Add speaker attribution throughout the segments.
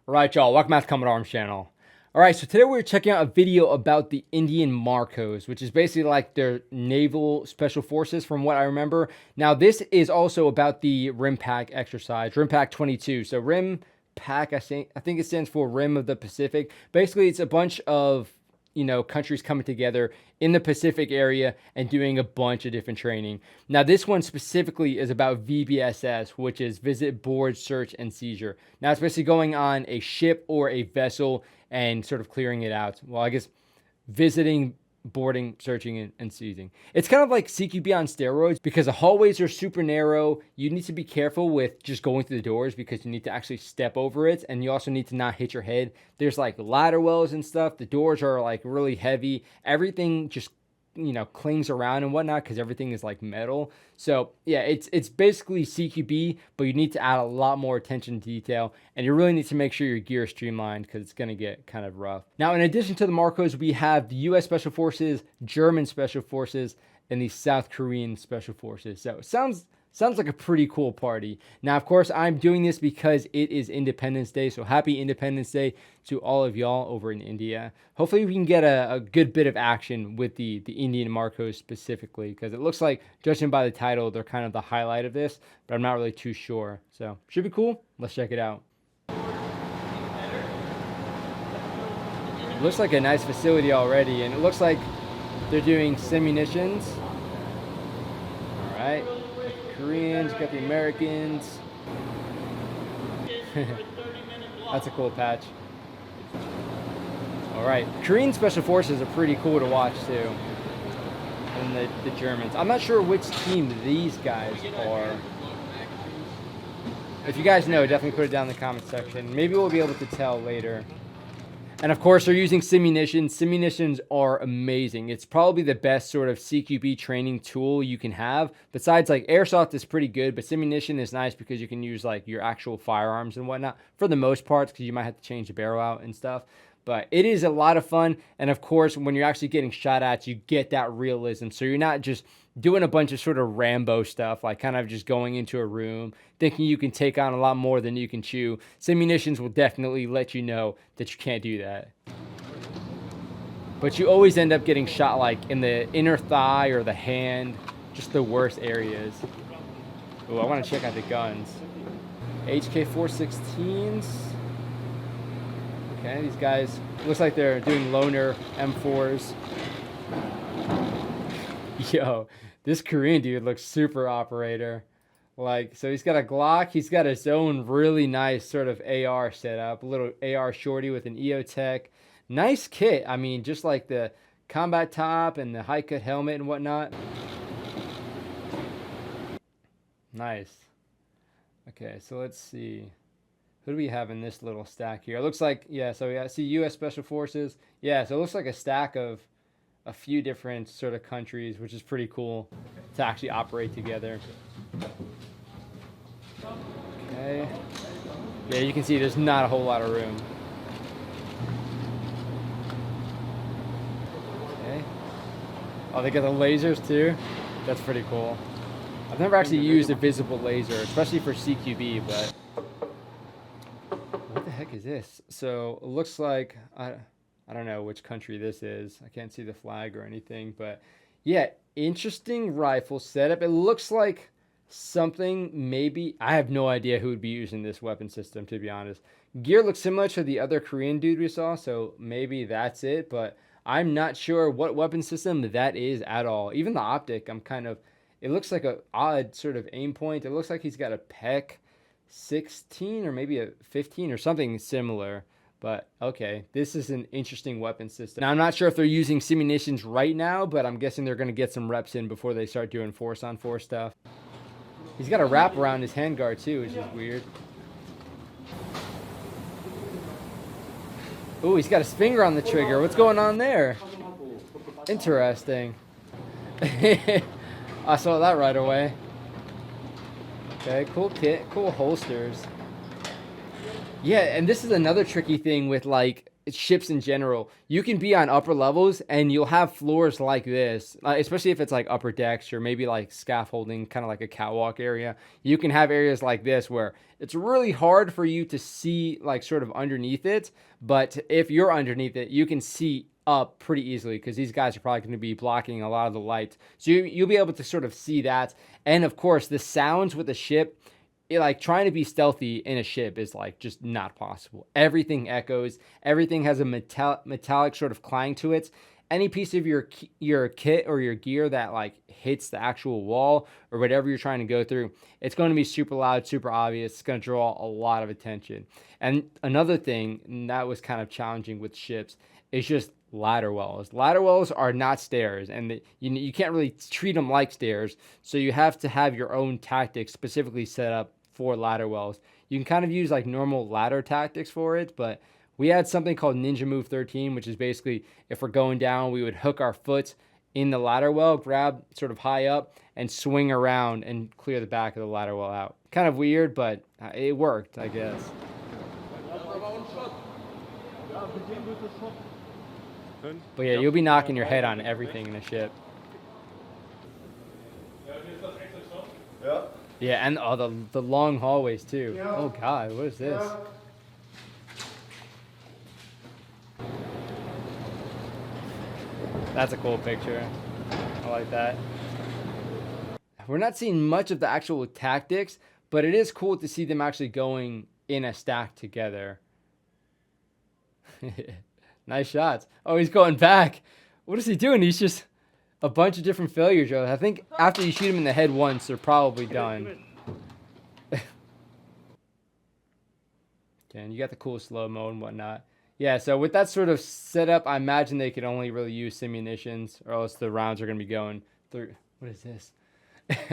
Speaker 1: Alright, y'all, welcome back to Common Arms channel. Alright, so today we're checking out a video about the Indian MARCOS, which is basically like their naval special forces from what I remember. Now, this is also about the Rim Pack exercise, Rim Pack 22. So Rim Pack, I think it stands for Rim of the Pacific. Basically, it's a bunch of countries coming together in the Pacific area and doing a bunch of different training. Now, this one specifically is about VBSS, which is Visit, Board, Search, and Seizure. Now, it's basically going on a ship or a vessel and sort of clearing it out. Well, I guess visiting, boarding, searching, and seizing. It's kind of like CQB on steroids because the hallways are super narrow. You need to be careful with just going through the doors because you need to actually step over it, and you also need to not hit your head. There's like ladder wells and stuff. The doors are like really heavy. Everything just clings around and whatnot because everything is like metal. So yeah, it's basically CQB, but you need to add a lot more attention to detail, and you really need to make sure your gear is streamlined because it's going to get kind of rough. Now, in addition to the MARCOS, we have the US Special Forces, German Special Forces, and the South Korean Special Forces. So it sounds like a pretty cool party. Now, of course, I'm doing this because it is Independence Day. So happy Independence Day to all of y'all over in India. Hopefully we can get a good bit of action with the Indian MARCOS specifically, because it looks like, judging by the title, they're kind of the highlight of this, but I'm not really too sure. So should be cool. Let's check it out. It looks like a nice facility already, and it looks like they're doing simunitions. All right. Koreans, got the Americans. That's a cool patch. All right, Korean Special Forces are pretty cool to watch too. And the Germans. I'm not sure which team these guys are. If you guys know, definitely put it down in the comment section. Maybe we'll be able to tell later. And of course, they're using simunitions. Simunitions are amazing. It's probably the best sort of CQB training tool you can have. Besides, like, airsoft is pretty good, but simunition is nice because you can use like your actual firearms and whatnot for the most part, because you might have to change the barrel out and stuff. But it is a lot of fun. And of course, when you're actually getting shot at, you get that realism. So you're not just doing a bunch of sort of Rambo stuff, like kind of just going into a room, thinking you can take on a lot more than you can chew. Simunitions will definitely let you know that you can't do that. But you always end up getting shot like in the inner thigh or the hand, just the worst areas. Oh, I want to check out the guns. HK416s. Okay, these guys, looks like they're doing loner M4s. Yo, this Korean dude looks super operator. Like, so he's got a Glock, he's got his own really nice sort of AR setup, a little AR shorty with an EOTech. Nice kit. I mean, just like the combat top and the high cut helmet and whatnot. Nice. Okay, so let's see. Who do we have in this little stack here? It looks like, yeah, so yeah, I see US Special Forces. Yeah, so it looks like a stack of a few different sort of countries, which is pretty cool to actually operate together. Okay. Yeah, you can see there's not a whole lot of room. Okay. Oh, they got the lasers too? That's pretty cool. I've never actually used a visible laser, especially for CQB, but what the heck is this? So it looks like, I don't know which country this is. I can't see the flag or anything, but yeah, interesting rifle setup. It looks like something, maybe, I have no idea who would be using this weapon system, to be honest. Gear looks similar to the other Korean dude we saw, so maybe that's it, but I'm not sure what weapon system that is at all. Even the optic, it looks like an odd sort of aim point. It looks like he's got a PEC 16 or maybe a 15 or something similar. But okay, this is an interesting weapon system. Now, I'm not sure if they're using simunitions right now, but I'm guessing they're going to get some reps in before they start doing force-on-4 stuff. He's got a wrap around his handguard too, which is weird. Ooh, he's got his finger on the trigger. What's going on there? Interesting. I saw that right away. Okay, cool kit, cool holsters. Yeah, and this is another tricky thing with like ships in general, you can be on upper levels and you'll have floors like this, especially if it's like upper decks or maybe like scaffolding, kind of like a catwalk area. You can have areas like this where it's really hard for you to see like sort of underneath it. But if you're underneath it, you can see up pretty easily because these guys are probably going to be blocking a lot of the light. So you'll be able to sort of see that. And of course, the sounds with the ship, like trying to be stealthy in a ship is like just not possible. Everything echoes. Everything has a metallic sort of clang to it. Any piece of your kit or your gear that like hits the actual wall or whatever you're trying to go through, it's going to be super loud, super obvious. It's going to draw a lot of attention. And another thing that was kind of challenging with ships is just ladder wells. Ladder wells are not stairs, and you can't really treat them like stairs. So you have to have your own tactics specifically set up for ladder wells. You can kind of use like normal ladder tactics for it, but we had something called Ninja Move 13, which is basically if we're going down, we would hook our foot in the ladder well, grab sort of high up, and swing around and clear the back of the ladder well out. Kind of weird, but it worked, I guess. But yeah, you'll be knocking your head on everything in a ship. Yeah, and the long hallways too. Oh God, what is this? That's a cool picture. I like that. We're not seeing much of the actual tactics, but it is cool to see them actually going in a stack together. Nice shots. Oh, he's going back. What is he doing? He's just a bunch of different failures. I think after you shoot him in the head once, they're probably done. And you got the cool slow-mo and whatnot. Yeah, so with that sort of setup, I imagine they could only really use simunitions, or else the rounds are going to be going through. What is this?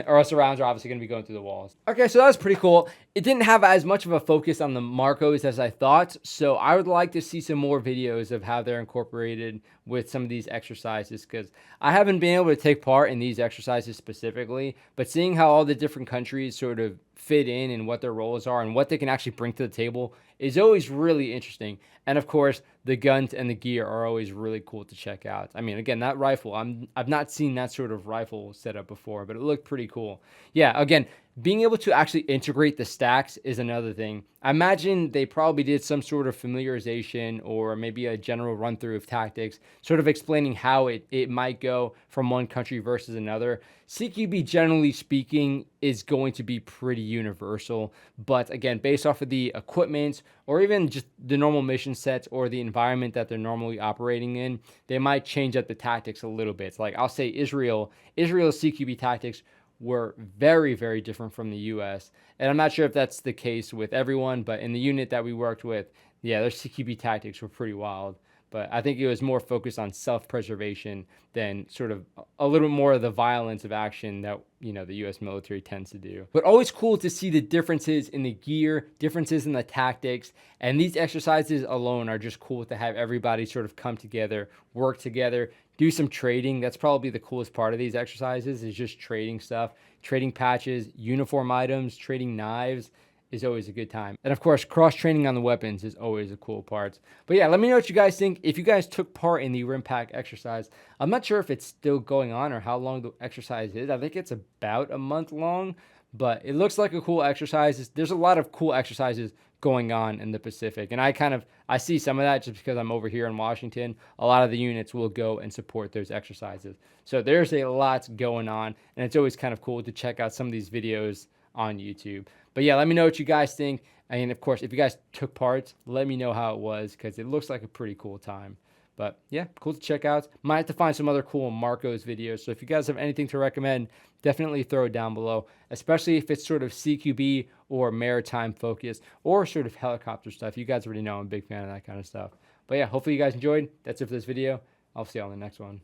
Speaker 1: Or else the rounds are obviously going to be going through the walls. Okay, so that was pretty cool. It didn't have as much of a focus on the MARCOS as I thought, so I would like to see some more videos of how they're incorporated with some of these exercises, because I haven't been able to take part in these exercises specifically, but seeing how all the different countries sort of fit in and what their roles are and what they can actually bring to the table is always really interesting. And of course, the guns and the gear are always really cool to check out. I mean, again, that rifle, I've not seen that sort of rifle setup before, but it looked pretty cool. Yeah, again, being able to actually integrate the stacks is another thing. I imagine they probably did some sort of familiarization or maybe a general run through of tactics, sort of explaining how it might go from one country versus another. CQB, generally speaking, is going to be pretty universal, but again, based off of the equipment or even just the normal mission sets or the environment that they're normally operating in, they might change up the tactics a little bit. Like I'll say Israel's CQB tactics were very, very different from the US. And I'm not sure if that's the case with everyone, but in the unit that we worked with, yeah, their CQB tactics were pretty wild. But I think it was more focused on self-preservation than sort of a little more of the violence of action that, you know, the US military tends to do. But always cool to see the differences in the gear, differences in the tactics, and these exercises alone are just cool to have everybody sort of come together, work together, do some trading. That's probably the coolest part of these exercises, is just trading stuff, trading patches, uniform items, trading knives is always a good time. And of course, cross-training on the weapons is always a cool part. But yeah, let me know what you guys think. If you guys took part in the rim pack exercise, I'm not sure if it's still going on or how long the exercise is. I think it's about a month long, but it looks like a cool exercise. There's a lot of cool exercises going on in the Pacific. And I see some of that just because I'm over here in Washington. A lot of the units will go and support those exercises. So there's a lot going on, and it's always kind of cool to check out some of these videos on YouTube. But yeah, let me know what you guys think. And of course, if you guys took part, let me know how it was, because it looks like a pretty cool time. But yeah, cool to check out. Might have to find some other cool MARCOS videos. So if you guys have anything to recommend, definitely throw it down below, especially if it's sort of CQB or maritime focused or sort of helicopter stuff. You guys already know I'm a big fan of that kind of stuff. But yeah, hopefully you guys enjoyed. That's it for this video. I'll see you on the next one.